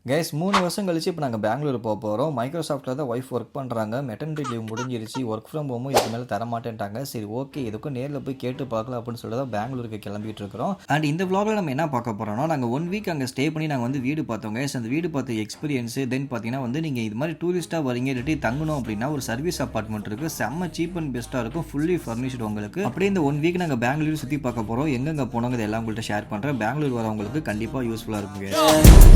Guys 3 வருஷம் கழிச்சு இப்போ நாங்கள் பெங்களூர் போகிறோம். மைக்ரோசாஃப்ட்டில் தான் ஒய்ஃப் ஒர்க் பண்ணுறாங்க. மெட்டர்னிட்டி லீவ் முடிஞ்சிருச்சு. ஒர்க் ஃப்ரம் ஹோமும் இதுக்கு மேலே தரமாட்டேன்ட்டாங்க. சரி ஓகே, இதுக்கும் நேரில் போய் கேட்டு பார்க்கலாம் அப்படின்னு சொல்லி தான் பெங்களூருக்கு கிளம்பிட்டு இருக்கிறோம். அண்ட் இந்த vlogல நம்ம என்ன பார்க்க போகிறோம்னா, நாங்கள் 1 வீக் அங்கே ஸ்டே பண்ணி நாங்கள் வந்து வீடு பார்த்தோம் கைஸ். அந்த வீடு பார்த்த எக்ஸ்பீரியன்ஸு தென் பார்த்தீங்கன்னா வந்து நீங்கள் இது மாதிரி டூரிஸ்ட்டாக வரீங்க இல்லாட்டி தங்கணும் அப்படின்னா ஒரு சர்வீஸ் அப்பார்ட்மெண்ட் இருக்குது. செம்ம சீப் அண்ட் பெஸ்ட்டாக இருக்கும். ஃபுல்லி ஃபர்னிஷ்டு உங்களுக்கு. அப்படியே இந்த 1 வீக் நாங்கள் பெங்களூர் சுற்றி பார்க்க போகிறோம். எங்கெங்கே போனோங்க இதெல்லாம் உங்கள்கிட்ட ஷேர் பண்ணுறேன். பெங்களூர் வரவங்களுக்கு கண்டிப்பாக யூஸ்ஃபுல்லாக இருக்கும்.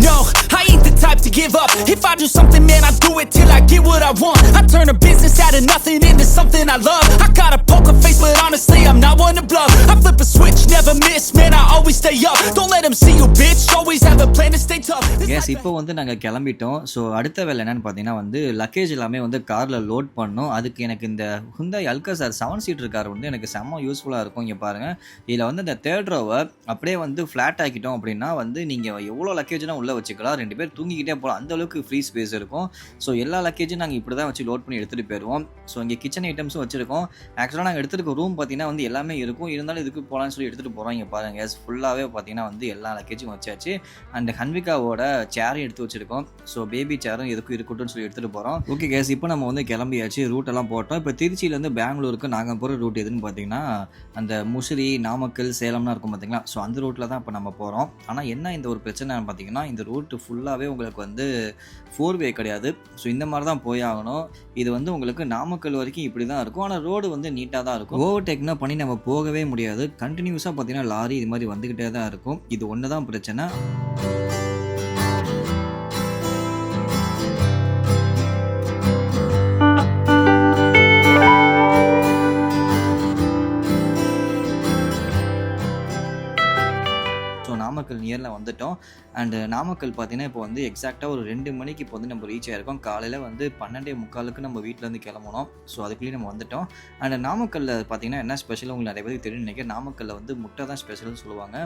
No, I ain't the type to give up. If I do something, man, I do it till I get what I want. I turn a business out of nothing into something I love. I got a poker face, but honestly, I'm not one to bluff. I flip a switch, never miss, man, I always stay up. Don't let them see you, bitch, always have a plan to stay tough. Yes, இப்போ வந்து நாங்கள் கிளம்பிட்டோம். So அடுத்த வேலை என்னன்னு பார்த்தீங்கன்னா வந்து luggage எல்லாமே வந்து காரில் லோட் பண்ணோம். அதுக்கு எனக்கு இந்த Hyundai Alcazar 7 சீட்டர் கார் வந்து எனக்கு செம்ம யூஸ்ஃபுல்லாக இருக்கும். இங்கே பாருங்கள், இதில் வந்து இந்த தேர்ட் ரோவை அப்படியே வந்து ஃப்ளாட் ஆக்கிட்டோம் அப்படின்னா வந்து நீங்கள் எவ்வளோ லக்கேஜ்னா உள்ளே வச்சுக்கலாம். 2 பேர் தூங்கிக்கிட்டே போகலாம். அந்த அளவுக்கு ஃப்ரீ ஸ்பேஸ் இருக்கும். ஸோ எல்லா லக்கேஜும் நாங்கள் இப்படி தான் வச்சு லோட் பண்ணி எடுத்துகிட்டு போயிடுவோம். ஸோ இங்கே கிச்சன் ஐட்டம்ஸும் வச்சிருக்கோம். ஆக்சுவலாக நாங்கள் எடுத்துருக்க ரூம் பார்த்தீங்கன்னா வந்து எல்லாமே இருக்கும். இருந்தாலும் இதுக்கு போகலான்னு சொல்லி எடுத்துகிட்டு போகிறோம். இங்கே பாருங்கள், ஃபுல்லாகவே பார்த்தீங்கன்னா வந்து எல்லா லக்கேஜும் வச்சாச்சு. அண்ட் ஹன்விகாவோட சேரும் எடுத்து வச்சிருக்கோம். ஸோ பேபி சேரும் எதுக்கும் இருக்கட்டும்னு சொல்லி எடுத்துகிட்டு போகிறோம். ஓகே கேஸ், இப்போ நம்ம வந்து கிளம்பியாச்சு. ரூட்டெல்லாம் போட்டோம். இப்போ திருச்சியிலேருந்து பெங்களூருக்கு நாங்கள் போகிற ரூட் எதுன்னு பார்த்தீங்கன்னா அந்த முசிறி, நாமக்கல், சேலம்லாம் இருக்கும் பார்த்தீங்களா. ஸோ அந்த ரூட்டில் தான் இப்போ நம்ம போகிறோம். ஆனால் என்ன இந்த ஒரு பிரச்சனை பார்த்தீங்கன்னா, இந்த ரூட்டு ஃபுல்லாகவே உங்களுக்கு வந்து 4-வே கிடையாது. ஸோ இந்த மாதிரி தான் போய் ஆகணும். இது வந்து உங்களுக்கு நாமக்கல் வரைக்கும் இப்படி தான் இருக்கும். ஆனால் ரோடு வந்து நீட்டாக தான் இருக்கும். ஓவர்டேக்னா பண்ணி நம்ம போகவே முடியாது. கண்டினியூஸாக பார்த்தீங்கன்னா லாரி இது மாதிரி வந்துக்கிட்டே தான் இருக்கும். இது ஒன்று தான் பிரச்சனை. நாமக்கல் நியரில் வந்துட்டோம். அண்டு நாமக்கல் பார்த்தீங்கன்னா இப்போ வந்து எக்ஸாக்டாக ஒரு 2 மணிக்கு இப்போ வந்து நம்ம ரீச் ஆகிருக்கோம். காலையில் வந்து 12:45 நம்ம வீட்டிலேருந்து கிளம்பணும். ஸோ அதுக்குள்ளேயே நம்ம வந்துட்டோம். அண்ட் நாமக்கல்லில் பார்த்தீங்கன்னா என்ன ஸ்பெஷல் உங்களுக்கு நிறைய பேருக்கு தெரியும் நினைக்கிறேன். நாமக்கல்லில் வந்து முட்டை தான் ஸ்பெஷல்னு சொல்லுவாங்க.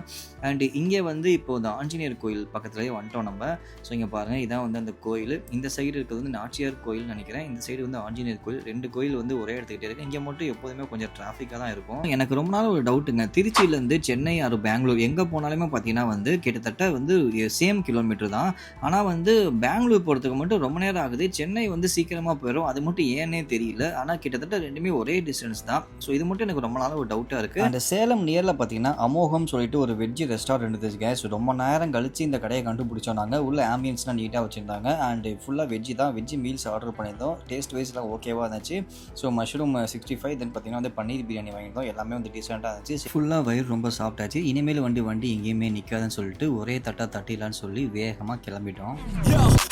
அண்டு இங்கே வந்து இப்போ இந்த ஆஞ்சநேயர் கோயில் பக்கத்துலேயே வந்துட்டோம் நம்ம. ஸோ இங்கே பாருங்கள், இதான் வந்து அந்த கோயில். இந்த சைடு இருக்கிறது வந்து நாச்சியார் கோயில்னு நினைக்கிறேன். இந்த சைடு வந்து ஆஞ்சநேயர் கோயில். 2 கோயில் வந்து ஒரே இடத்துக்கிட்டே இருக்குது. இங்கே மட்டும் எப்போதுமே கொஞ்சம் டிராஃபிக்காக தான் இருக்கும். எனக்கு ரொம்ப நாள் ஒரு டவுட்டுங்க, திருச்சியிலேருந்து சென்னை ஆர் பெங்களூர் எங்கே போனாலுமே பார்த்தீங்கன்னா வந்து கிட்டத்தட்ட வந்து சேம் கிலோமீட்டர் தான். ஆனால் வந்து பெங்களூர் போகிறதுக்கு மட்டும் ரொம்ப நேரம் ஆகுது. சென்னை வந்து சீக்கிரமாக போயிடும். அது மட்டும் ஏன்னே தெரியல. ஆனால் கிட்டத்தட்ட ரெண்டுமே ஒரே டிஸ்டன்ஸ் தான். ஸோ இது மட்டும் எனக்கு ரொம்ப நாள் ஒரு டவுட்டாக இருக்குது. அந்த சேலம் நியரில் பார்த்தீங்கன்னா அமோகம் சொல்லிட்டு ஒரு வெஜ் ரெஸ்டாரண்ட் இருந்துச்சு கேஸ். ரொம்ப நேரம் கழிச்சு இந்த கடையை கண்டுபிடிச்சோம் நாங்கள். உள்ள ஆம்பியன்ஸ்லாம் நீட்டாக வச்சுருந்தாங்க. அண்ட் ஃபுல்லாக வெஜ்ஜு தான். வெஜ்ஜு மீல்ஸ் ஆர்டர் பண்ணியிருந்தோம். டேஸ்ட் வைஸ்லாம் ஓகேவாக இருந்துச்சு. ஸோ மஷ்ரூம் 65 தென் பார்த்தீங்கன்னா வந்து பன்னீர் பிரியாணி வாங்கியிருந்தோம். எல்லாமே வந்து டீசெண்டாக இருந்துச்சு. ஃபுல்லாக வயிறு ரொம்ப சாப்பிட்டாச்சு. இனிமேல் வண்டி எங்கேயுமே நிற்காதுன்னு சொல்லிட்டு ஒரே தட்டா தட்டிலான்னு சொல்லி வேகமாக கிளம்பிட்டோம்.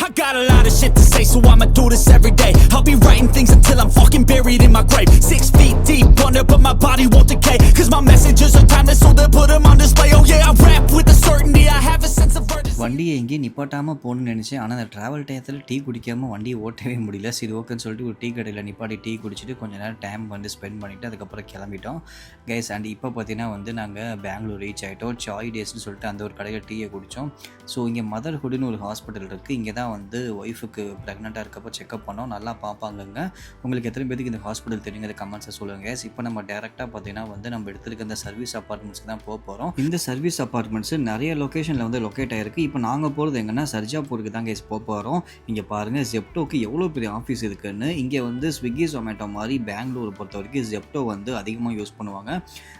I got a lot of shit to say, so I'ma do this every day. I'll be writing things until I'm fucking buried in my grave. 6 feet deep under, but my body won't decay. Cause my messages are timeless, so they'll put them on display. Oh yeah, I rap with a certainty, I have a sense of urgency. வண்டியை எங்கேயும் நிப்பாட்டாமல் போகணும்னு நினச்சேன். ஆனால் அந்த travel டயத்தில் tea குடிக்காமல் வண்டியை ஓட்டவே முடியல. சரி ஓகேன்னு சொல்லிட்டு ஒரு டீ கடையில் நிப்பாட்டி டீ குடிச்சிட்டு கொஞ்சம் நேரம் டைம் வந்து ஸ்பெண்ட் பண்ணிவிட்டு அதுக்கப்புறம் கிளம்பிட்டோம் கைஸ். அண்ட் இப்போ பார்த்தீங்கன்னா வந்து நாங்கள் பெங்களூர் ரீச் ஆகிட்டோம். சாய் டேஸ்ன்னு சொல்லிட்டு அந்த ஒரு கடையில் டீயை குடித்தோம். ஸோ இங்கே மதர்ஹுட்னு ஒரு ஹாஸ்பிட்டல் இருக்குது. இங்கே தான் வந்து ஒய்ஃபுக்கு ப்ரெக்னெண்ட்டாக இருக்கப்போ செக்அப் பண்ணோம். நல்லா பார்ப்பாங்கங்க. உங்களுக்கு எத்தனை பேருக்கு இந்த ஹாஸ்பிட்டல் தெரியுங்கிற கமெண்ட்ஸை சொல்லுங்கள் கைஸ். இப்போ நம்ம டேரெக்டாக பார்த்தீங்கன்னா வந்து நம்ம எடுத்துருக்க அந்த சர்வீஸ் அப்பார்ட்மெண்ட்ஸ்க்கு தான் போகிறோம். இந்த சர்வீஸ் அப்பார்ட்மெண்ட்ஸ் நிறைய லொக்கேஷனில் வந்து லொக்கேட் ஆகிருக்கு. இப்போ நாங்கள் போகிறது எங்கன்னா சர்ஜாப்பூருக்கு தான் கைஸ் போகிறோம். இங்கே பாருங்கள் ஜெப்டோக்கு எவ்வளோ பெரிய ஆஃபீஸ் இருக்குன்னு. இங்கே வந்து ஸ்விக்கி ஜொமேட்டோ மாதிரி பெங்களூரை பொறுத்த வரைக்கும் ஜெப்டோ வந்து அதிகமாக யூஸ் பண்ணுவாங்க.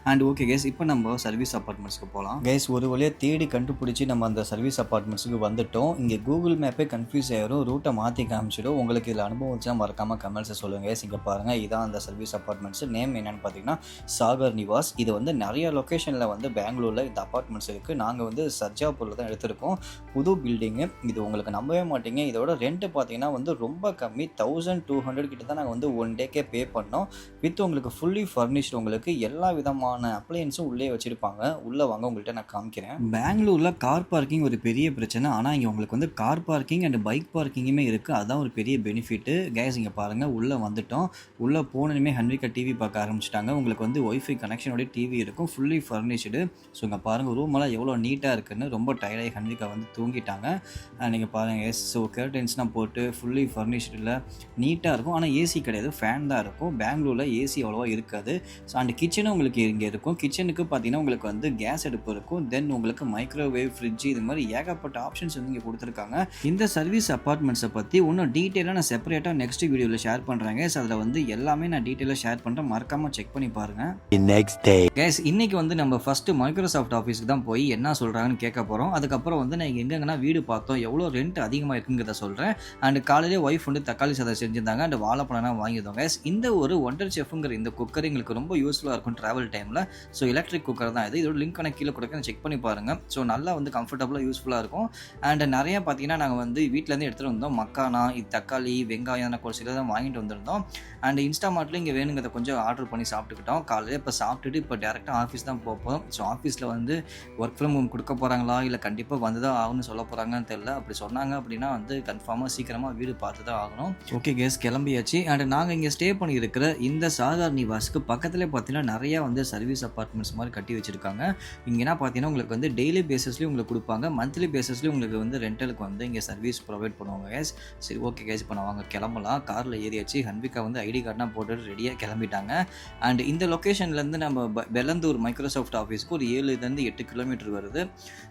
அண்ட் ஓகே கைஸ், இப்போ நம்ம சர்வீஸ் அப்பார்ட்மெண்ட்ஸ்க்கு போகலாம் கைஸ். ஒரு வழியாக தேடி கண்டுபிடிச்சி நம்ம அந்த சர்வீஸ் அப்பார்ட்மெண்ட்ஸுக்கு வந்துட்டோம். இங்கே கூகுள் மேப்பே கன்ஃபியூஸ் ஆகிரும், ரூட்டை மாற்றி காமிச்சிடும். உங்களுக்கு இதில் அனுபவம் வச்சுன்னா மறக்காமல் கமெண்ட்ஸை சொல்லுங்கள் கைஸ். இங்கே பாருங்கள், இதான் அந்த சர்வீஸ் அப்பார்ட்மெண்ட்ஸ். நேம் என்னென்னு பார்த்தீங்கன்னா சாகர் நிவாஸ். இது வந்து நிறைய லொக்கேஷனில் வந்து பெங்களூரில் இந்த அப்பார்ட்மெண்ட்ஸ் இருக்குது. நாங்கள் வந்து சர்ஜாப்பூரில் தான் எடுத்திருக்கோம். புது பில்டிங்கு இது. உங்களுக்கு நம்பவே மாட்டீங்க, இதோட ரெண்ட் பார்த்தீங்கன்னா வந்து ரொம்ப கம்மி. 1200 கிட்ட தான் நாங்கள் வந்து 1 டேக்கே பே பண்ணோம். வித் உங்களுக்கு ஃபுல்லி ஃபர்னிஷ்டு. உங்களுக்கு எல்லா விதமான அப்ளையன்ஸும் உள்ளே வச்சுருப்பாங்க. உள்ளே வாங்க, உங்கள்கிட்ட நான் காமிக்கிறேன். பெங்களூரில் கார் பார்க்கிங் ஒரு பெரிய பிரச்சனை. ஆனால் இங்கே உங்களுக்கு வந்து கார் பார்க்கிங் அண்ட் பைக் பார்க்கிங்குமே இருக்குது. அதுதான் ஒரு பெரிய பெனிஃபிட்டு கேஸ். இங்கே பாருங்கள், உள்ளே வந்துட்டோம். உள்ளே போனதுமே ஹன்விகா டிவி பார்க்க ஆரம்பிச்சிட்டாங்க. உங்களுக்கு வந்து ஒய்ஃபை கனெக்ஷனோட டிவி இருக்கும். Fully furnished. ஸோ இங்கே பாருங்கள், ரூமெல்லாம் எவ்வளோ நீட்டாக இருக்குன்னு. ரொம்ப டயர்டாகி ஹன்விகா வந்து தூங்கிட்டாங்க. நீங்கள் பாருங்கள் எஸ். ஸோ கர்டன்ஸ்லாம் போட்டு ஃபுல்லி ஃபர்னிஷ்டில் நீட்டாக இருக்கும். ஆனால் ஏசி கிடையாது, ஃபேன் தான் இருக்கும். பெங்களூரில் ஏசி அவ்வளோவா இருக்காது. ஸோ அண்ட் கிச்சனும் உங்களுக்கு இங்கே இருக்கும். கிச்சனுக்கு பார்த்தீங்கன்னா உங்களுக்கு வந்து கேஸ் அடுப்பு இருக்கும். தென் உங்களுக்கு மைக்ரோவேவ் மைக்ரோவேவ், ஃப்ரிட்ஜ் இது மாதிரி ஏகப்பட்ட ஆப்ஷன்ஸ் வந்து இங்கே கொடுத்துருக்காங்க. இந்த சர்வீஸ் அப்பார்ட்மெண்ட்ஸை பற்றி இன்னும் டீட்டெயிலாக நான் செப்பரேட்டாக நெக்ஸ்ட் வீடியோவில் ஷேர் பண்ணுறேன் கைஸ். அதில் வந்து எல்லாமே நான் டீட்டெயிலாக ஷேர் பண்ணுறேன், மறக்காமல் செக் பண்ணி பாருங்கள். கைஸ் இன்னைக்கு வந்து நம்ம ஃபஸ்ட்டு மைக்ரோசாஃப்ட் ஆஃபீஸ்க்கு தான் போய் என்ன சொல்கிறாங்கன்னு கேட்க போகிறோம். அதுக்கப்புறம் வந்து நான் எங்கெங்கன்னா வீடு பார்த்தோம், எவ்வளோ ரெண்ட் அதிகமாக இருக்குங்கிறத சொல்கிறேன். அண்ட் காலையிலே ஒய்ஃப் வந்து தக்காளி சாதம் செஞ்சுருந்தாங்க, அண்ட் வாழைப்பழம்லாம் வாங்கியிருந்தோம் கைஸ். இந்த ஒரு ஒண்டர் செஃப்ங்கிற இந்த குக்கர் எங்களுக்கு ரொம்ப யூஸ்ஃபுல்லாக இருக்கும் ட்ராவல் டைமில். ஸோ எலக்ட்ரிக் குக்கர் தான் இது. இதோட லிங்க் கணக்கு கீழே கொடுக்க செக் பண்ணி பாருங்கள். ஸோ நல்லா வந்து கம்ஃபர்டபுளாக யூஸ்ஃபுல்லாக இருக்கும். அண்ட் நிறையா பார்த்தீங்கன்னா நாங்கள் வந்து வீட்டிலேருந்து எடுத்துகிட்டு வந்தோம். மக்கானா, தக்காளி, வெங்காயம் ஒரு சில தான் வாங்கிட்டு வந்திருந்தோம். அண்ட் இன்ஸ்டாமார்ட்டில் இங்கே வேணுங்கிறத கொஞ்சம் ஆர்டர் பண்ணி சாப்பிட்டுக்கிட்டோம். காலையில் இப்போ சாப்பிட்டுட்டு இப்போ டேரெக்டாக ஆஃபீஸ் தான் போகிறோம். ஸோ ஆஃபீஸில் வந்து ஒர்க் ஃப்ரம் ஹோம் கொடுக்க போகிறாங்களா இல்லை கண்டிப்பாக வந்து தான் ஆகணும்னு சொல்ல போகிறாங்கன்னு தெரியல. அப்படி சொன்னாங்க அப்படின்னா வந்து கன்ஃபார்மாக சீக்கிரமாக வீடு பார்த்து தான் ஆகணும். ஓகே கேஸ், கிளம்பியாச்சு. அண்ட் நாங்கள் இங்கே ஸ்டே பண்ணி இருக்கிற இந்த சாதார் நிவாஸ்க்கு பக்கத்துலேயே பார்த்தீங்கன்னா நிறையா வந்து சர்வீஸ் அப்பார்ட்மெண்ட்ஸ் மாதிரி கட்டி வச்சுருக்காங்க. இங்கேனா பார்த்தீங்கன்னா உங்களுக்கு வந்து டெய்லி பேசிஸ்லேயும் உங்களுக்கு கொடுப்பாங்க, மந்த்லி பேசிஸ்லேயும் உங்களுக்கு வந்து ரெண்டலுக்கு வந்து இங்கே சர்வீஸ் ப்ரொவைட் பண்ணுவாங்க கேஸ். சரி ஓகே கேஸ், இப்போ நான் வாங்க கிளம்பலாம். காரில் ஏறியாச்சு. ஹன்விகா வந்து ஐடி கார்டெலாம் போட்டுட்டு ரெடியாக கிளம்பிட்டாங்க. அண்ட் இந்த லொக்கேஷன்லேருந்து நம்ம பெலந்தூர் மைக்ரோசாஃப்ட் ஆஃபீஸ்க்கு ஒரு 7 to 8 கிலோமீட்டர் வருது.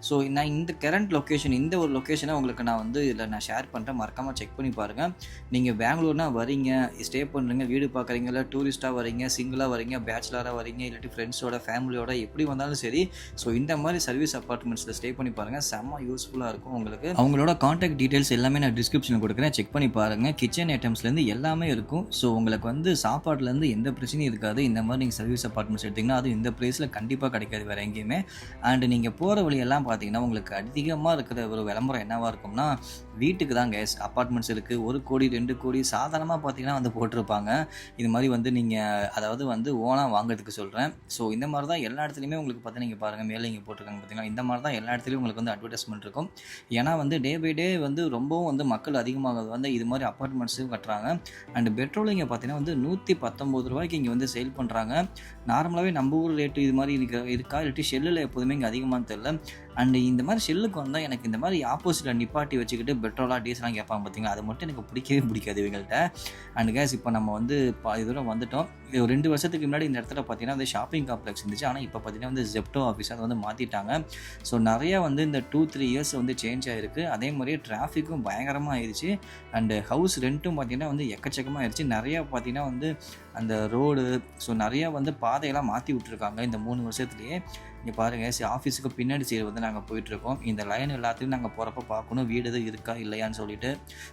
ஸோ நான் இந்த கரண்ட் லொக்கேஷன், இந்த ஒரு லொக்கேஷனை உங்களுக்கு நான் வந்து இதில் நான் ஷேர் பண்ணுறேன், மறக்காமல் செக் பண்ணி பாருங்கள். நீங்கள் பெங்களூர்னா வரீங்க, ஸ்டே பண்ணுறீங்க, வீடு பார்க்குறீங்க, இல்லை டூரிஸ்ட்டாக வரீங்க, சிங்கிளாக வரீங்க, பேச்சுலராக வரீங்க, இல்லாட்டி ஃப்ரெண்ட்ஸோட ஃபேமிலியோட எப்படி வந்தாலும் சரி, ஸோ இந்த மாதிரி சர்வீஸ் அப்பார்ட்மெண்ட்ஸில் ஸ்டே பண்ணி பாருங்கள். செம்ம யூஸ்ஃபுல்லாக இருக்கும் உங்களுக்கு. அவங்களோட காண்டாக்ட் டீட்டெயில்ஸ் எல்லாமே நான் டிஸ்கிரிப்ஷனில் கொடுக்குறேன், செக் பண்ணி பாருங்கள். கிச்சன் ஐட்டம்ஸ்லேருந்து எல்லாமே இருக்கும். ஸோ உங்களுக்கு வந்து சாப்பாடுலேருந்து எந்த பிரச்சனையும் இருக்காது. இந்த மாதிரி நீங்கள் சர்வீஸ் அப்பார்ட்மெண்ட்ஸ் எடுத்திங்கன்னா அது இந்த ப்ரைஸில் கண்டிப்பாக கிடைக்காது வேறு எங்கேயுமே. அண்ட் நீங்கள் போகிற வழியெல்லாம் பார்த்தீங்கன்னா உங்களுக்கு அதிகமாக இருக்கிற ஒரு விளம்பரம் என்னவாக இருக்கும்னா வீட்டுக்கு தான் கேஸ். அப்பார்ட்மெண்ட்ஸ் இருக்குது, 1 கோடி 2 கோடி சாதாரணமாக பார்த்தீங்கன்னா வந்து போட்டிருப்பாங்க. இது மாதிரி வந்து நீங்கள் அதாவது வந்து ஓனாக வாங்குறதுக்கு சொல்கிறேன். ஸோ இந்த மாதிரி தான் எல்லா இடத்துலையுமே உங்களுக்கு பார்த்தா நீங்கள் பாருங்கள், மேலே இங்கே போட்டிருக்காங்க பார்த்தீங்கன்னா, இந்த மாதிரி தான் எல்லா இடத்துலையும் உங்களுக்கு வந்து அட்வர்டைஸ்மெண்ட் இருக்கும். ஏன்னா வந்து டே பை டே வந்து ரொம்பவும் வந்து மக்கள் அதிகமாக வந்து இது மாதிரி அப்பார்ட்மெண்ட்ஸும் கட்டுறாங்க. அண்ட் பெட்ரோல் இங்கே பார்த்தீங்கன்னா வந்து 119 ரூபாய்க்கு இங்கே வந்து சேல் பண்ணுறாங்க. நார்மலாகவே நம்ம ஊர் ரேட்டு இது மாதிரி இருக்கா இல்லாட்டி ஷெல்லில் எப்போதுமே இங்கே அதிகமாக தெரியல. அண்ட் இந்த மாதிரி ஷெல்லுக்கு வந்தால் எனக்கு இந்த மாதிரி ஆப்போசிட்டில் நிப்பாட்டி வச்சுக்கிட்டு பெட்ரோலாக டீசலாக கேட்பாங்க பார்த்தீங்களா, அது மட்டும் எனக்கு பிடிக்கவே இவங்கள்ட்ட. அண்ட் கேஸ் இப்போ நம்ம வந்து பாதி தூரம் வந்துட்டோம். 2 வருஷத்துக்கு முன்னாடி இந்த இடத்துல பார்த்தீங்கன்னா வந்து ஷாப்பிங் காம்ப்ளெக்ஸ் இருந்துச்சு. ஆனால் இப்போ பார்த்தீங்கன்னா வந்து ஜெப்டோ ஆஃபீஸ் அதை வந்து மாற்றிட்டாங்க. ஸோ நிறையா வந்து இந்த 2-3 இயர்ஸ் வந்து சேஞ்ச் ஆகிருக்கு. அதே மாதிரியே டிராஃபிக்கும் பயங்கரமாக ஆயிடுச்சு. அண்டு ஹவுஸ் ரெண்ட்டும் பார்த்தீங்கன்னா வந்து எக்கச்சக்கமாக ஆயிடுச்சு. நிறையா பார்த்தீங்கன்னா வந்து அந்த ரோடு, ஸோ நிறையா வந்து பாதையெல்லாம் மாற்றி விட்டுருக்காங்க இந்த 3 வருஷத்துலேயே. இங்கே பாருங்கள், ஆஃபீஸுக்கு பின்னாடி சைடு வந்து நாங்கள் போயிட்டுருக்கோம். இந்த லைன் எல்லாத்தையும் நாங்கள் போகிறப்ப பார்க்கணும் வீடு எதுவும் இருக்கா இல்லையான்னு சொல்லிட்டு.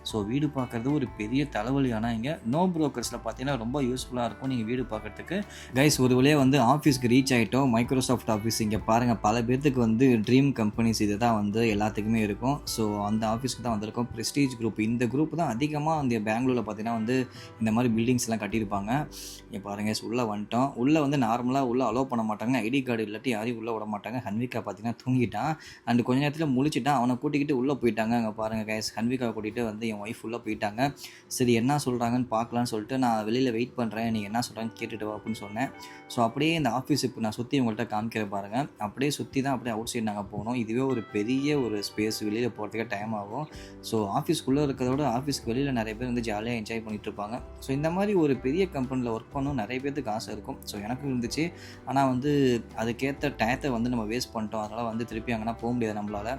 ஸோ வீடு பார்க்குறது ஒரு பெரிய தலைவலி. ஆனால் இங்கே நோ ப்ரோக்கர்ஸில் பார்த்தீங்கன்னா ரொம்ப யூஸ்ஃபுல்லாக இருக்கும் நீங்கள் வீடு பார்க்குறதுக்கு. கைஸ் ஒரு வழியாக வந்து ஆஃபீஸ்க்கு ரீச் ஆகிட்டோம். மைக்ரோசாஃப்ட் ஆஃபீஸ் இங்கே பாருங்கள், பல பேர்த்துக்கு வந்து ட்ரீம் கம்பெனிஸ் இது தான் வந்து எல்லாத்துக்குமே இருக்கும். ஸோ அந்த ஆஃபீஸ்க்கு தான் வந்திருக்கோம். ப்ரெஸ்டீஜ் குரூப், இந்த குரூப் தான் அதிகமாக அந்த பெங்களூரில் பார்த்தீங்கன்னா வந்து இந்த மாதிரி பில்டிங்ஸ்லாம் கட்டியிருப்பாங்க. இங்கே பாருங்கள், உள்ளே வந்துட்டோம். உள்ளே வந்து நார்மலாக உள்ளே அலோவ் பண்ண மாட்டாங்க, ஐடி கார்டு இல்லாட்டி யாரையும் உள்ளே விட மாட்டாங்க. ஹன்விகா பார்த்தீங்கன்னா தூங்கிட்டான். அண்ட் கொஞ்ச நேரத்தில் முழிச்சிட்டான். அவனை கூட்டிக்கிட்டு உள்ளே போயிட்டாங்க. அங்கே பாருங்கள் கைஸ், ஹன்விகா கூட்டிகிட்டு வந்து என் ஒய்ஃப் உள்ளே போயிட்டாங்க. சரி என்ன சொல்கிறாங்கன்னு பார்க்கலான்னு சொல்லிட்டு நான் வெளியில் வெயிட் பண்ணுறேன், நீங்கள் என்ன சொல்கிறாங்கன்னு கேட்டுட்டு வா அப்படின்னு சொன்னேன். ஸோ அப்படியே இந்த ஆஃபீஸ் இப்போ நான் சுற்றி உங்கள்கிட்ட காமிக்கிற பாருங்கள். அப்படியே சுற்றி தான் அப்படியே அவுட் சைடு நாங்கள் போகணும். இதுவே ஒரு பெரிய ஒரு ஸ்பேஸ், வெளியில் போகிறதுக்கே டைம் ஆகும். ஸோ ஆஃபீஸ்க்குள்ளே இருக்கிறதோட ஆஃபீஸ்க்கு வெளியில் நிறைய பேர் வந்து ஜாலியாக என்ஜாய் பண்ணிகிட்டு இருப்பாங்க. ஸோ இந்த மாதிரி ஒரு பெரிய கம்பெனியில் ஒர்க் பண்ணணும் நிறைய பேருக்கு ஆசை இருக்கும். ஸோ எனக்கும் இருந்துச்சு. ஆனால் வந்து அதுக்கேற்ற டயத்தை வந்து நம்ம வேஸ்ட் பண்ணிட்டோம். அதனால் வந்து திருப்பி அங்கேனா போக முடியாது நம்மளால்.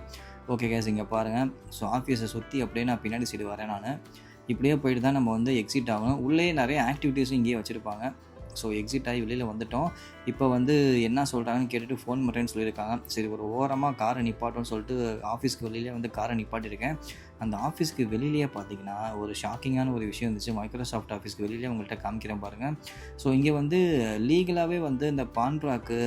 ஓகே கேஸ், இங்கே பாருங்கள். ஸோ ஆஃபீஸை சுற்றி அப்படியே நான் பின்னாடி சைடு வரேன். நான் இப்படியே போயிட்டு தான் நம்ம வந்து எக்ஸிட் ஆகணும். உள்ளே நிறைய ஆக்டிவிட்டீஸும் இங்கேயே வச்சுருப்பாங்க. ஸோ எக்ஸிட் ஆகி வெளியில் வந்துட்டோம். இப்போ வந்து என்ன சொல்கிறாங்கன்னு கேட்டுட்டு ஃபோன் பண்ணுறேன்னு சொல்லியிருக்காங்க. சரி ஒரு ஓரமாக காரை நிப்பாட்டோன்னு சொல்லிட்டு ஆஃபீஸ்க்கு வெளியிலே வந்து காரை நிப்பாட்டியிருக்கேன். அந்த ஆஃபீஸ்க்கு வெளியிலேயே பார்த்தீங்கன்னா ஒரு ஷாக்கிங்கான ஒரு விஷயம் இருந்துச்சு. மைக்ரோசாஃப்ட் ஆஃபீஸ்க்கு வெளியிலே உங்கள்கிட்ட காமிக்கிறேன் பாருங்கள். ஸோ இங்கே வந்து லீகலாகவே வந்து இந்த பான் ப்ராக்கு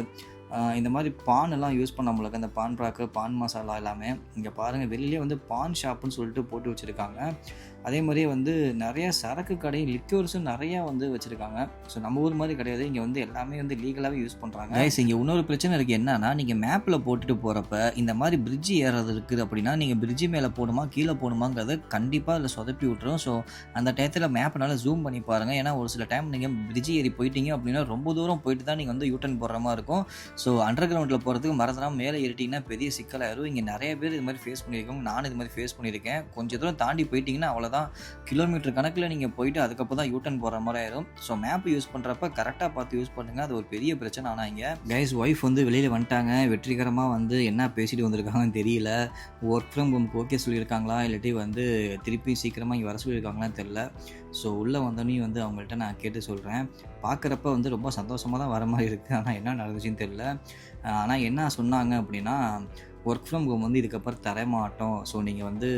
இந்த மாதிரி பான் எல்லாம் யூஸ் பண்ண முடியல. அந்த பான் ப்ராக்கு, பான் மசாலா எல்லாமே இங்கே பாருங்கள் வெளியிலே வந்து பான் ஷாப்புன்னு சொல்லிட்டு போட்டு வச்சுருக்காங்க. அதே மாதிரியே வந்து நிறையா சரக்கு கடை, லிக்யூர்ஸும் நிறையா வந்து வச்சுருக்காங்க. ஸோ நம்ம ஊர் மாதிரி கிடையாது, இங்கே வந்து எல்லாமே வந்து லீகலாகவே யூஸ் பண்ணுறாங்க. கைஸ் இங்கே இன்னொரு பிரச்சனை இருக்குது. என்னன்னா, நீங்கள் மேப்பில் போட்டுட்டு போகிறப்ப இந்த மாதிரி பிரிட்ஜு ஏறது இருக்குது அப்படின்னா நீங்கள் பிரிட்ஜு மேலே போகணுமா கீழே போகணுமாங்கிறத கண்டிப்பாக அதில் சொதப்பி விட்டுரும். ஸோ அந்த டயத்தில் மேப்னால ஜூம் பண்ணி பாருங்கள். ஏன்னா ஒரு சில டைம் நீங்கள் பிரிட்ஜு ஏறி போயிட்டீங்க அப்படின்னா ரொம்ப தூரம் போயிட்டு தான் நீங்கள் வந்து யூட்டன் போடுற மாதிரி இருக்கும். ஸோ அண்டர் கிரவுண்டில் போகிறதுக்கு மறந்துடாமல் மேலே ஏறிட்டிங்கன்னா பெரிய சிக்கலாயிரும். இங்கே நிறைய பேர் இது மாதிரி ஃபேஸ் பண்ணியிருக்காங்க, நானும் இது மாதிரி ஃபேஸ் பண்ணியிருக்கேன். கொஞ்சம் தூரம் தாண்டி போயிட்டிங்கன்னா அவ்வளோதான், கிலோமீட்டர் கணக்கில் நீங்கள் போயிட்டு அதுக்கப்புறம் தான் யூட்டன் போகிற மாதிரி ஆயிரும். ஸோ மேப் யூஸ் பண்ணுறப்ப கரெக்டாக பார்த்து யூஸ் பண்ணுங்கள், அது ஒரு பெரிய பிரச்சனை. ஆனால் இங்கே கைஸ் ஒய்ஃப் வந்து வெளியில் வந்துட்டாங்க, வெற்றிகரமாக வந்து என்ன பேசிட்டு வந்திருக்காங்கன்னு தெரியல. ஒர்க் ஃப்ரம் ஹோம்க்கு ஓகே சொல்லியிருக்காங்களா இல்லாட்டி வந்து திருப்பி சீக்கிரமாக இங்கே வர சொல்லியிருக்காங்களான்னு தெரில. ஸோ உள்ளே வந்தோடனே வந்து அவங்கள்ட்ட நான் கேட்டு சொல்கிறேன். பார்க்குறப்ப வந்து ரொம்ப சந்தோஷமாக தான் வர மாதிரி இருக்குது, ஆனால் என்ன நடந்துச்சுன்னு தெரில. ஆனால் என்ன சொன்னாங்க அப்படின்னா, ஒர்க் ஃப்ரம் ஹோம் வந்து இதுக்கப்புறம் தரமாட்டோம், ஸோ நீங்கள் வந்து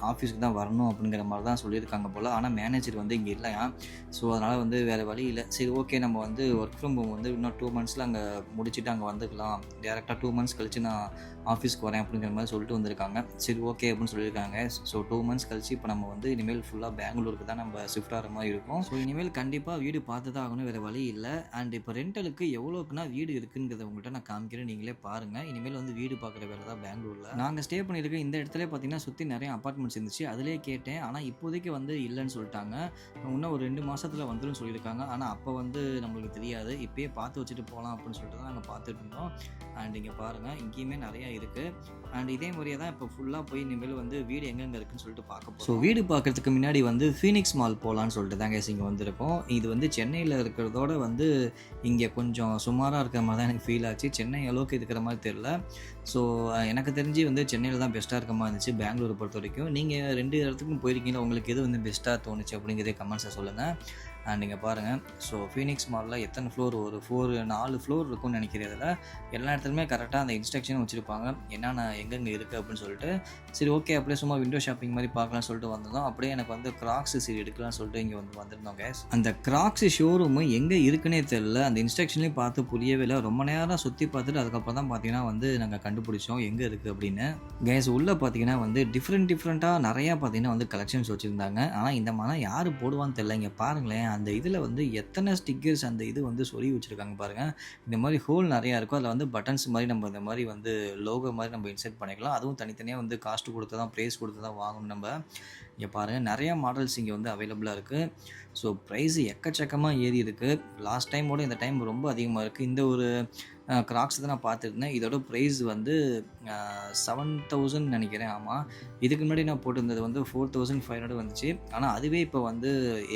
ஆஃபீஸுக்கு தான் வரணும் அப்படிங்கிற மாதிரி தான் சொல்லியிருக்காங்க போல். ஆனால் மேனேஜர் வந்து இங்கே இல்லையா, ஸோ அதனால் வந்து வேறு வழி இல்லை. சரி ஓகே, நம்ம வந்து ஒர்க் ஃப்ரம் ஹோம் வந்து இன்னும் 2 மந்த்ஸில் அங்கே முடிச்சுட்டு அங்கே வந்துக்கலாம், டேரெக்டாக 2 மந்த்ஸ் கழிச்சு நான் ஆஃபீஸ்க்கு வரேன் அப்படிங்கிற மாதிரி சொல்லிட்டு வந்திருக்காங்க. சரி ஓகே அப்படின்னு சொல்லியிருக்காங்க. ஸோ 2 மந்த்ஸ் கழிச்சு இப்போ நம்ம வந்து இனிமேல் ஃபுல்லாக பெங்களூருக்கு தான் நம்ம ஷிஃப்ட் ஆகிற மாதிரி இருக்கும். ஸோ இனிமேல் கண்டிப்பாக வீடு பார்த்து தான் ஆகணும், வேறு வழி இல்லை. அண்ட் இப்போ ரெண்டலுக்கு எவ்வளோக்குன்னா வீடு இருக்குங்கிறத உங்கள்கிட்ட நான் காமிக்கிறேன், நீங்களே பாருங்கள். இனிமேல் வந்து வீடு பார்க்குற வேலை தான் பெங்களூரில். நாங்கள் ஸ்டே பண்ணியிருக்க இந்த இடத்துல பார்த்தீங்கன்னா சுற்றி நிறைய அப்பார்ட்மெண்ட்ஸ் இருந்துச்சு, அதிலே கேட்டேன். ஆனால் இப்போதைக்கு வந்து இல்லைன்னு சொல்லிட்டாங்க, இன்னும் ஒரு 2 மாதத்தில் வந்துடும் சொல்லியிருக்காங்க. ஆனால் அப்போ வந்து நம்மளுக்கு தெரியாது, இப்போயே பார்த்து வச்சுட்டு போகலாம் அப்படின்னு சொல்லிட்டு தான் நாங்கள் பார்த்துட்டு இருந்தோம். அண்ட் இங்கே பாருங்கள், இங்கேயுமே நிறையா இருக்குது. அண்ட் இதே மாதிரியே தான் இப்போ ஃபுல்லாக போய் இனிமேல் வந்து வீடு எங்கெங்கே இருக்குன்னு சொல்லிட்டு பார்க்க போகிறோம். ஸோ வீடு பார்க்குறதுக்கு முன்னாடி வந்து ஃபீனிக்ஸ் மால் போகலான்னு சொல்லிட்டு தாங்க இங்கே வந்திருக்கோம். இது வந்து சென்னையில் இருக்கிறதோட வந்து இங்கே கொஞ்சம் சுமாராக இருக்கிற மாதிரி தான் எனக்கு ஃபீல் ஆச்சு, சென்னை அளவுக்கு இருக்கிற மாதிரி தெரில. ஸோ எனக்கு தெரிஞ்சு வந்து சென்னையில் தான் பெஸ்ட்டாக இருக்க மாதிரி இருந்துச்சு பெங்களூரை பொறுத்த வரைக்கும். நீங்கள் 2 இடத்துக்கும் போயிருக்கீங்களா, உங்களுக்கு எது வந்து பெஸ்ட்டாக தோணுச்சு அப்படிங்கிறதே கமெண்ட்ஸை சொல்லுங்கள். அண்ட் நீங்கள் பாருங்கள், ஸோ ஃபீனிக்ஸ் மாலில் எத்தனை ஃப்ளோர், ஒரு 4 ஃப்ளோர் இருக்கும்னு நினைக்கிறேன். இதில் எல்லா இடத்துலையுமே கரெக்டாக அந்த இன்ஸ்ட்ரக்ஷன் வச்சுருப்பாங்க, என்னென்ன எங்கெங்கே இருக்குது அப்படின்னு சொல்லிட்டு. சரி ஓகே, அப்படியே சும்மா விண்டோ ஷாப்பிங் மாதிரி பார்க்கலாம்னு சொல்லிட்டு வந்தோம். அப்படியே எனக்கு வந்து கிராக்ஸ் சரி எடுக்கலாம்னு சொல்லிட்டு இங்கே வந்திருந்தோம் கேஸ். அந்த கிராக்ஸ் ஷோரூமு எங்கே இருக்குன்னே தெரியல, அந்த இன்ஸ்ட்ரக்ஷன்லேயும் பார்த்து புரியவே இல்லை. ரொம்ப நேரம் சுற்றி பார்த்துட்டு அதுக்கப்புறம் தான் பார்த்தீங்கன்னா வந்து நாங்கள் கண்டுபிடிச்சோம் எங்கே இருக்குது அப்படின்னு. கேஸ் உள்ளே பார்த்தீங்கன்னா வந்து டிஃப்ரெண்ட்டாக நிறையா பார்த்தீங்கன்னா வந்து கலெக்ஷன்ஸ் வச்சுருந்தாங்க. ஆனால் இந்த மாதிரி யார் போடுவான்னு தெரியல. இங்கே பாருங்களேன், அந்த இதில் வந்து எத்தனை ஸ்டிக்கர்ஸ் அந்த இது வந்து சொல்லி வச்சுருக்காங்க பாருங்கள். இந்த மாதிரி ஹோல் நிறையா இருக்கும், அதில் வந்து பட்டன்ஸ் மாதிரி நம்ம இந்த மாதிரி வந்து லோகோ மாதிரி நம்ம இன்செர்ட் பண்ணிக்கலாம். அதுவும் தனித்தனியாக வந்து காஸ்ட் கொடுத்து தான், ப்ரைஸ் கொடுத்து தான் வாங்கணும் நம்ம. இங்கே பாருங்கள், நிறையா மாடல்ஸ் இங்கே வந்து அவைலபிளாக இருக்குது. ஸோ ப்ரைஸு எக்கச்சக்கமாக ஏறி இருக்குது, லாஸ்ட் டைமோட இந்த டைம் ரொம்ப அதிகமாக இருக்குது. இந்த ஒரு கிராக்ஸ் தான் நான் பார்த்துருந்தேன், இதோட ப்ரைஸ் வந்து 7,000 நினைக்கிறேன். ஆமாம், இதுக்கு முன்னாடி நான் போட்டிருந்தது வந்து 4,500 வந்துச்சு. ஆனால் அதுவே இப்போ வந்து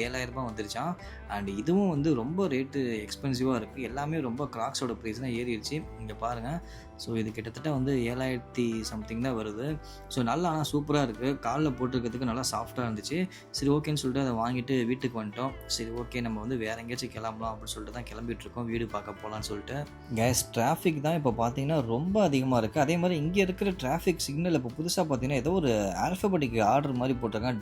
7,000 ரூபாய் வந்துருச்சான். அண்ட் இதுவும் வந்து ரொம்ப ரேட்டு எக்ஸ்பென்சிவாக இருக்குது, எல்லாமே ரொம்ப கிராக்ஸோட ப்ரைஸ் தான் ஏறிடுச்சு. இங்கே பாருங்கள், ஸோ இது கிட்டத்தட்ட வந்து 7,000 சம்திங் தான் வருது. ஸோ நல்லா ஆனால் சூப்பராக இருக்குது, காலில் போட்டிருக்கிறதுக்கு நல்லா சாஃப்டாக இருந்துச்சு. சரி ஓகேன்னு சொல்லிட்டு அதை வாங்கிட்டு வீட்டுக்கு வந்துட்டோம். சரி ஓகே, நம்ம வந்து வேறு எங்கேயாச்சும் கிளம்பலாம் அப்படின்னு சொல்லிட்டு தான் கிளம்பிட்டுருக்கோம், வீடு பார்க்க போகலான்னு சொல்லிட்டு. கேஸ் டிராஃபிக் தான் இப்போ பார்த்தீங்கன்னா ரொம்ப அதிகமாக இருக்குது. அதே மாதிரி இங்கே இருக்கிற டிராஃபிக் சிக்னல் இப்போ புதுசாக பார்த்தீங்கன்னா ஏதோ ஒரு ஆல்ஃபபெட்டிக் ஆர்டர் மாதிரி போட்டிருக்காங்க,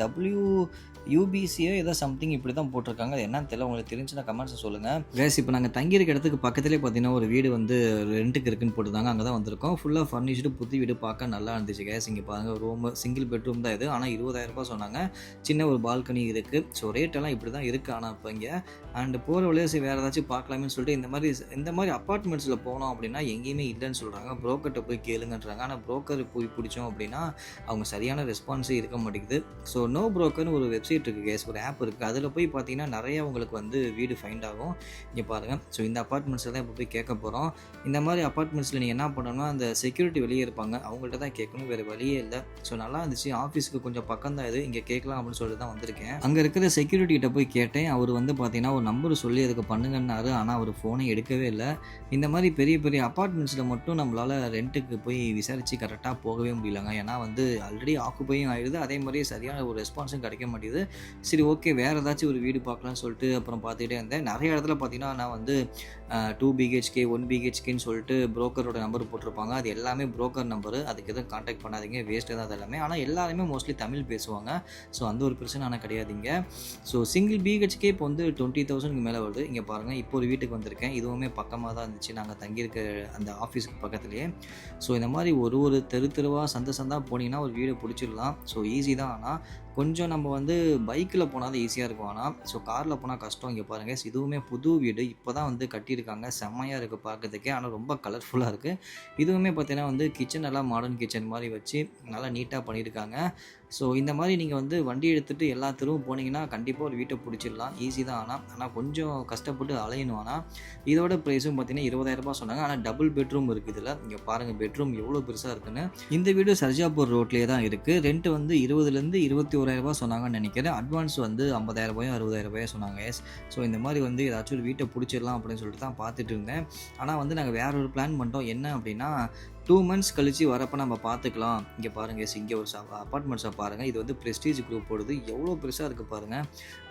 WUBCயோ ஏதோ சம்திங் இப்படி தான் போட்டிருக்காங்க. அது என்னன்னு தெரியல, உங்களுக்கு தெரிஞ்சுன்னா கமெண்ட்ஸை சொல்லுங்கள். கேஸ் இப்போ நாங்கள் தங்கியிருக்க இடத்துக்கு பக்கத்துலேயே பார்த்தீங்கன்னா ஒரு வீடு வந்து ரெண்ட்டுக்கு இருக்குன்னு போட்டிருந்தாங்க, அங்கே தான் வந்திருக்கோம். ஃபுல்லாக ஃபர்னிஷ்டு புது வீடு பார்க்க நல்லா இருந்துச்சு கேஸ். இங்கே பாருங்கள், ரூம் சிங்கிள் பெட்ரூம் தான் இது, ஆனால் 20,000 ரூபாய் சொன்னாங்க. சின்ன ஒரு பால்கனி இருக்குது. ஸோ ரேட்டெல்லாம் இப்படி தான் இருக்குது. ஆனால் இப்போ இங்கே அண்ட் போகிற வழியாக சரி வேறு ஏதாச்சும் பார்க்கலாமே சொல்லிட்டு இந்த மாதிரி அப்பார்ட்மெண்ட்ஸில் போனோம் அப்படின்னா எங்கேயுமே இல்லைன்னு சொல்கிறாங்க, ப்ரோக்கர்கிட்ட போய் கேளுங்கன்றாங்க. ஆனால் ப்ரோக்கர் போய் பிடிச்சோம் அப்படின்னா அவங்க சரியான ரெஸ்பான்ஸே இருக்க மாட்டேங்குது. ஸோ நோ ப்ரோக்கர்னு ஒரு வெப்சைட் இருக்குது கேஸ், ஒரு ஆப் இருக்குது, அதில் போய் பார்த்தீங்கன்னா நிறையா உங்களுக்கு வந்து வீடு ஃபைண்ட் ஆகும். இங்கே பாருங்கள், ஸோ இந்த அப்பார்ட்மெண்ட்ஸில் தான் இப்போ போய் கேட்க போகிறோம். இந்த மாதிரி அப்பார்ட்மெண்ட்ஸில் நீங்கள் என்ன பண்ணணும்னா, அந்த செக்யூரிட்டி வெளியே இருப்பாங்க, அவங்கள்ட்ட தான் கேட்கணும், வேறு வழியே இல்லை. ஸோ நல்லா இருந்துச்சு, ஆஃபீஸுக்கு கொஞ்சம் பக்கம் தான் இது, இங்கே கேட்கலாம் அப்படின்னு சொல்லிட்டு தான் வந்திருக்கேன். அங்கே இருக்கிற செக்யூரிட்டிகிட்ட போய் கேட்டேன், அவர் வந்து பார்த்தீங்கன்னா ஒரு நம்பர் சொல்லி அதுக்கு பண்ணுங்கன்னாரு. ஆனால் அவர் ஃபோனை எடுக்கவே இல்லை. இந்த மாதிரி பெரிய பெரிய அப்பார்ட்மெண்ட்ஸில் மட்டும் நம்மளால் ரெண்ட்டுக்கு போய் விசாரித்து கரெக்டாக போகவே முடியலங்க. ஏன்னா வந்து ஆல்ரெடி ஆக்குப்பையும் ஆகிடுது, அதே மாதிரியே சரியான ஒரு ரெஸ்பான்ஸும் கிடைக்க மாட்டேங்குது. சரி ஓகே, வேறு ஏதாச்சும் ஒரு வீடு பார்க்கலாம்னு சொல்லிட்டு அப்புறம் பார்த்துக்கிட்டே இருந்தேன். நிறைய இடத்துல பார்த்தீங்கன்னா நான் வந்து 2 BHK 1 BHKன்னு சொல்லிட்டு ப்ரோக்கரோட நம்பர் போட்டிருப்பாங்க, அது எல்லாமே ப்ரோக்கர் நம்பரு, அதுக்கு எதுவும் கான்டாக்ட் பண்ணாதீங்க, வேஸ்ட்டு தான் அது எல்லாமே. ஆனால் எல்லாருமே மோஸ்ட்லி தமிழ் பேசுவாங்க, ஸோ அந்த ஒரு பிரச்சனை ஆனால் கிடையாதுங்க. ஸோ சிங்கிள் BHK இப்போ வந்து 20,000க்கு மேலே வருது. இங்கே பாருங்கள், இப்போ ஒரு வீட்டுக்கு வந்திருக்கேன், இதுவுமே பக்கமாக தான் இருந்துச்சு, நாங்கள் தங்கியிருக்க அந்த ஆஃபீஸுக்கு பக்கத்துலேயே. ஸோ இந்த மாதிரி ஒரு தெருவாக சந்தாக போனீங்கன்னா ஒரு வீடை பிடிச்சிடலாம். ஸோ ஈஸி தான், ஆனால் கொஞ்சம் நம்ம வந்து பைக்கில் போனால் தான் ஈஸியாக இருக்கும். ஆனால் ஸோ காரில் போனால் கஷ்டம். இங்கே பாருங்கள், இதுவுமே புது வீடு இப்போ தான் வந்து கட்டியிருக்காங்க, செம்மையாக இருக்குது பார்க்கறதுக்கே, ஆனால் ரொம்ப கலர்ஃபுல்லாக இருக்குது. இதுவுமே பார்த்தீங்கன்னா வந்து கிச்சன் எல்லாம் மாடர்ன் கிச்சன் மாதிரி வச்சு நல்லா நீட்டாக பண்ணியிருக்காங்க. ஸோ இந்த மாதிரி நீங்கள் வந்து வண்டி எடுத்துகிட்டு எல்லா தெருவும் போனீங்கன்னா கண்டிப்பாக ஒரு வீட்டை பிடிச்சிடலாம். ஈஸி தான். ஆனால் கொஞ்சம் கஷ்டப்பட்டு அலையணும். ஆனால் இதோட ப்ரைஸும் பார்த்தீங்கன்னா 20,000 ரூபாய் சொன்னாங்க. ஆனால் டபுள் பெட்ரூம் இருக்குது இதில். இங்கே பாருங்கள் பெட்ரூம் எவ்வளோ பெருசாக இருக்குன்னு. இந்த வீடு சர்ஜாப்பூர் ரோட்லேயே தான் இருக்குது. ரெண்ட் வந்து 20,000 21,000 ரூபாய் சொன்னாங்கன்னு நினைக்கிறேன். அட்வான்ஸ் வந்து 50,000 ரூபாயோ 60,000 ரூபாயோ சொன்னாங்க. எஸ். ஸோ இந்த மாதிரி வந்து ஏதாச்சும் ஒரு வீட்டை பிடிச்சிடலாம் அப்படின்னு சொல்லிட்டு தான் பார்த்துட்டு இருந்தேன். ஆனால் வந்து நாங்கள் வேற ஒரு பிளான் பண்ணிட்டோம். என்ன அப்படின்னா 2 months கழிச்சு வரப்போ நம்ம பார்த்துக்கலாம். இங்கே பாருங்கள், இங்கே ஒரு அப்பார்ட்மெண்ட்ஸை பாருங்கள். இது வந்து ப்ரெஸ்டீஜ் குரூப் போடுது. எவ்வளோ பெருசாக இருக்குது பாருங்கள்.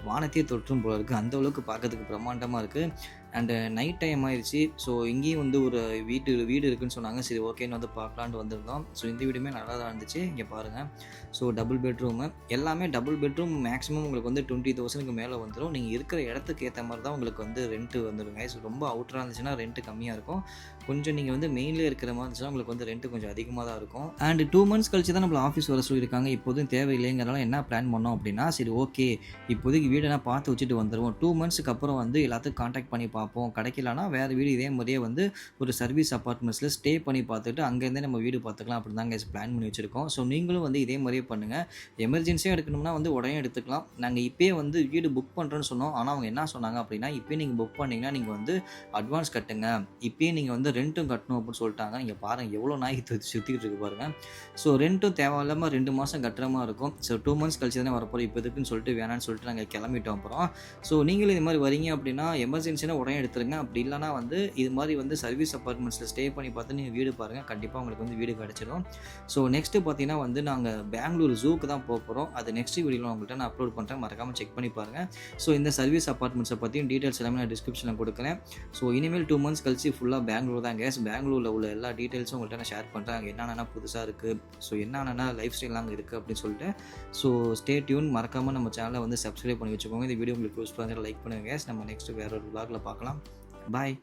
வானத்தையே தொற்றும் போல இருக்குது. அந்தளவுக்கு பார்க்கறதுக்கு பிரம்மாண்டமாக இருக்குது. அண்டு நைட் டைம் ஆயிடுச்சு. ஸோ இங்கேயும் வந்து ஒரு வீடு இருக்குதுன்னு சொன்னாங்க. சரி ஓகேன்னு வந்து பார்க்கலான்ட்டு வந்திருந்தோம். ஸோ இந்த வீடுமே நல்லா தான் இருந்துச்சு. இங்கே பாருங்கள். ஸோ டபுள் பெட்ரூமு எல்லாமே டபுள் பெட்ரூம். மேக்ஸிமம் உங்களுக்கு வந்து 20,000க்கு மேலே வந்துடும். நீங்கள் இருக்கிற இடத்துக்கு ஏற்ற மாதிரி தான் உங்களுக்கு வந்து ரெண்ட்டு வந்துடுங்க. ஸோ ரொம்ப அவுட்டராக இருந்துச்சுன்னா ரெண்ட்டு கம்மியாக இருக்கும். கொஞ்சம் நீங்கள் வந்து மெயின்லேயே இருக்கிற மாதிரி இருந்துச்சுன்னா உங்களுக்கு வந்து ரெண்ட்டு கொஞ்சம் அதிகமாக தான் இருக்கும். அண்ட் 2 months கழிச்சு தான் நம்மள ஆஃபீஸ் வர சொல்லியிருக்காங்க. இப்போதும் தேவையில்லைங்கிறனால என்ன பிளான் பண்ணோம் அப்படின்னா, சரி ஓகே இப்போதைக்கு வீடெல்லாம் பார்த்து வச்சுட்டு வந்துடுவோம். 2 monthsக்கு அப்புறம் வந்து எல்லாத்துக்கும் கான்டாக்ட் பண்ணி பார்ப்போம். கிடைக்கலனா வேறு வீடு இதே மாதிரியே வந்து ஒரு சர்வீஸ் அப்பார்ட்மெண்ட்ஸில் ஸ்டே பண்ணி பார்த்துட்டு அங்கேருந்தே நம்ம வீடு பார்த்துக்கலாம் அப்படின்னு தான் கைஸ் பிளான் பண்ணி வச்சுருக்கோம். ஸோ நீங்களும் வந்து இதே மாதிரியே பண்ணுங்கள். எமர்ஜென்சியாக எடுக்கணும்னா வந்து உடனே எடுத்துக்கலாம். நாங்கள் இப்போயே வந்து வீடு புக் பண்ணுறோன்னு சொன்னோம். ஆனால் அவங்க என்ன சொன்னாங்க அப்படின்னா, இப்போயே நீங்கள் புக் பண்ணிங்கன்னா நீங்கள் வந்து அட்வான்ஸ் கட்டுங்க, இப்போயே நீங்கள் வந்து ரெண்ட்டும் கட்டணும் அப்படின்னு சொல்லிட்டாங்க. நீங்கள் பாருங்கள் எவ்வளோ நாய் சுற்றிக்கிட்டு இருக்கு பாருங்கள். ஸோ ரெண்ட்டும் தேவையில்லாமல் 2 மாதம் கட்டுற மாதிரி இருக்கும். ஸோ 2 months கழிச்சு தானே வரப்போகிறோம். இப்போ இதுக்குன்னு சொல்லிட்டு வேணான்னு சொல்லிட்டு நாங்கள் கிளம்பிட்டோம். அப்புறம் ஸோ நீங்களும் இது மாதிரி வரீங்க அப்படின்னா எமர்ஜென்சினா உடனே எடுத்துருங்க. அப்படி இல்லைனா வந்து இது மாதிரி வந்து சர்வீஸ் அப்பார்ட்மெண்ட்ஸில் ஸ்டே பண்ணி பார்த்து நீங்கள் வீடு பாருங்கள். கண்டிப்பாக உங்களுக்கு வந்து வீடு கிடச்சிடும். ஸோ நெக்ஸ்ட்டு பார்த்தீங்கன்னா வந்து நாங்கள் பெங்களூர் ஜூக்கு தான் போகிறோம். அது நெக்ஸ்ட் வீடியோவில் உங்கள்கிட்ட நான் அப்லோட் பண்ணுறேன். மறக்காமல் செக் பண்ணி பாருங்கள். ஸோ இந்த சர்வீஸ் அப்பார்ட்மெண்ட்ஸை பற்றியும் டீட்டெயில்ஸ் எல்லாமே நான் டிஸ்கிரிப்ஷனில் கொடுக்குறேன். ஸோ இனிமேல் 2 months கழிச்சு ஃபுல்லாக பெங்களூர் தான் கேஸ். பெங்களூரில் உள்ள எல்லா டீட்டெயில்ஸும் உங்கள்கிட்ட நான் ஷேர் பண்ணுறேன். அங்கே என்னென்ன புதுசாக இருக்குது, ஸோ என்னென்ன லைஃப் ஸ்டைல் அங்கே இருக்குது அப்படின்னு சொல்லிட்டு. So stay tune. மறக்காமல் நம்ம சேனலை வந்து சப்ஸ்கிரைப் பண்ணி வச்சுக்கோங்க. இந்த வீடியோ உங்களுக்கு யூஸ் பண்ணுறது லைக் பண்ணுங்கள் கேஸ். நம்ம நெக்ஸ்ட்டு வேறு ஒரு vlogல பார்க்கலாம். பாய்.